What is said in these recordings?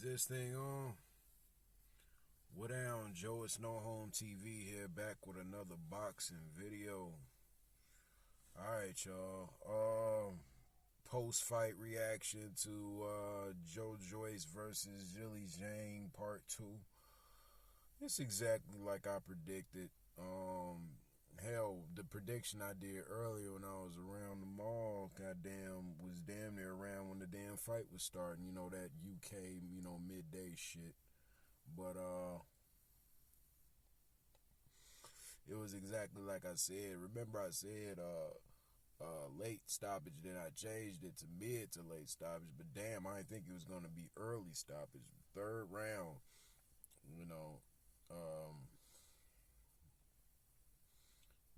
Is this thing on? What down, Joe? It's No Home TV here, back with another boxing video. Alright, y'all. Post-fight reaction to Joe Joyce versus Zhilei Zhang Part 2. It's exactly like I predicted. Hell, the prediction I did earlier when I was around the mall, goddamn, was damn near around when the damn fight was starting. You know, that UK, midday shit. But, it was exactly like I said. Remember I said, late stoppage, then I changed it to mid to late stoppage. But damn, I didn't think it was going to be early stoppage. Third round,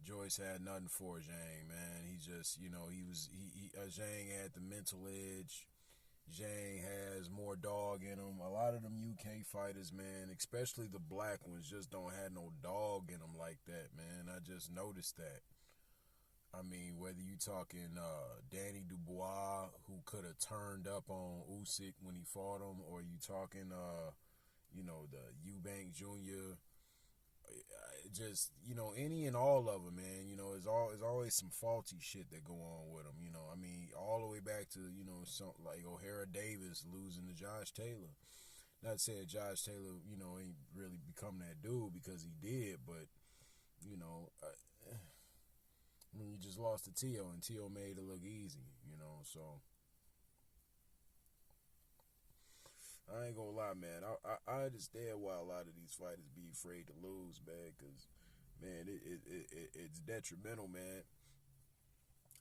Joyce had nothing for Zhang, man. He just, Zhang had the mental edge. Zhang has more dog in him. A lot of them UK fighters, man, especially the black ones, just don't have no dog in them like that, man. I just noticed that. I mean, whether you talking Danny Dubois, who could have turned up on Usyk when he fought him, or you talking, the Eubank Jr., just, any and all of them, man. There's always some faulty shit that go on with them. I mean, all the way back to, something like O'Hara Davis losing to Josh Taylor. Not saying Josh Taylor, ain't really become that dude, because he did, but, I mean, you just lost to Tio, and Tio made it look easy, so I ain't gonna lie, man. I understand why a lot of these fighters be afraid to lose, man, because, man, it's detrimental, man.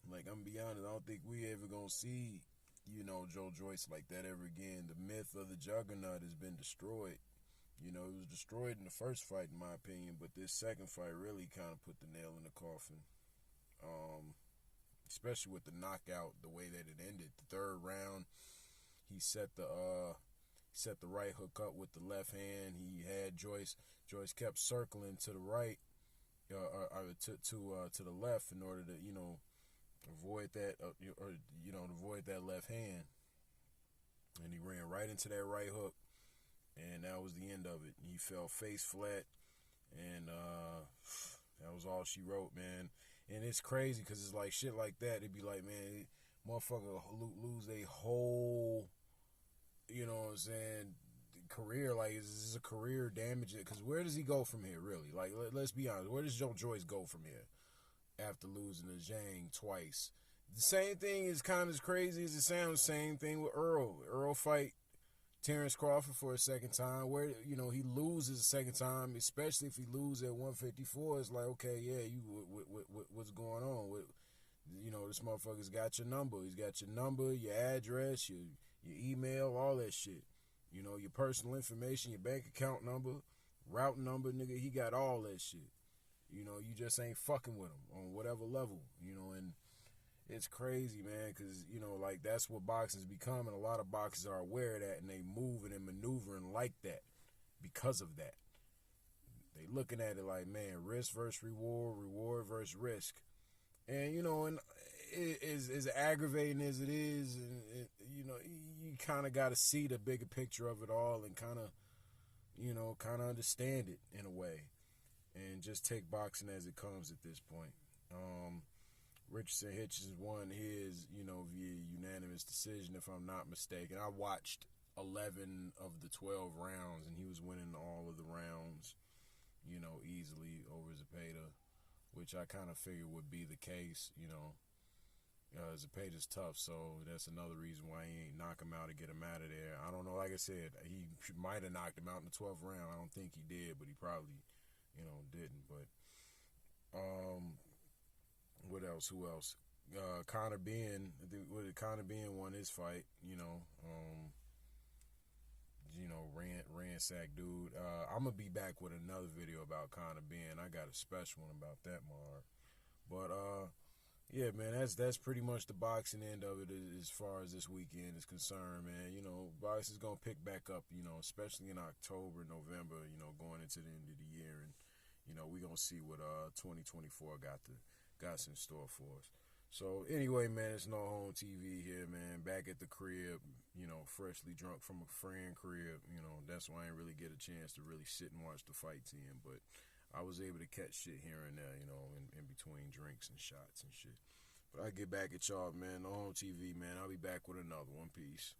Like, I'm gonna be honest, I don't think we ever gonna see, Joe Joyce like that ever again. The myth of the Juggernaut has been destroyed. It was destroyed in the first fight, in my opinion, but this second fight really kind of put the nail in the coffin. Especially with the knockout, the way that it ended. The third round, he set the right hook up with the left hand. He had Joyce kept circling to the right, to the left, in order to avoid that, avoid that left hand. And he ran right into that right hook, and that was the end of it. He fell face flat, and that was all she wrote, man. And it's crazy because it's like shit like that. It'd be like, man, motherfucker lose a whole, career. Like, is this a career damage? Because where does he go from here, really? Like, let's be honest. Where does Joe Joyce go from here after losing to Zhang twice? The same thing is kind of as crazy as it sounds. Same thing with Earl. Earl fight Terrence Crawford for a second time, where he loses a second time, especially if he loses at 154. It's like, okay, yeah, what's going on? This motherfucker's got your number. He's got your number, your address, your email, all that shit. Your personal information, your bank account number, route number, nigga. He got all that shit. You just ain't fucking with him on whatever level. And it's crazy, man, because, like, that's what boxing's become, and a lot of boxers are aware of that, and they moving and maneuvering like that because of that. They looking at it like, man, risk versus reward, reward versus risk. And, and as aggravating as it is, and you kind of got to see the bigger picture of it all and kind of understand it in a way, and just take boxing as it comes at this point. Richardson Hitchens won his, via unanimous decision, if I'm not mistaken. I watched 11 of the 12 rounds, and he was winning all of the rounds, easily over Zepeda, which I kind of figured would be the case. Zepeda's tough, so that's another reason why he ain't knock him out to get him out of there. I don't know. Like I said, he might have knocked him out in the 12th round. I don't think he did, but he probably, didn't. But, what else? Who else? Conor Benn. Conor Benn won his fight. Ransack dude. I'm gonna be back with another video about Conor Benn. I got a special one about that, Mark. But yeah, man, that's pretty much the boxing end of it as far as this weekend is concerned, man. Boxing's gonna pick back up, especially in October, November, going into the end of the year, and we gonna see what 2024 got in store for us. So anyway, man, it's no home TV here, man. Back at the crib, freshly drunk from a friend crib. That's why I didn't really get a chance to really sit and watch the fights in. But I was able to catch shit here and there, in between drinks and shots and shit. But I get back at y'all, man. No home TV, man. I'll be back with another one. Peace.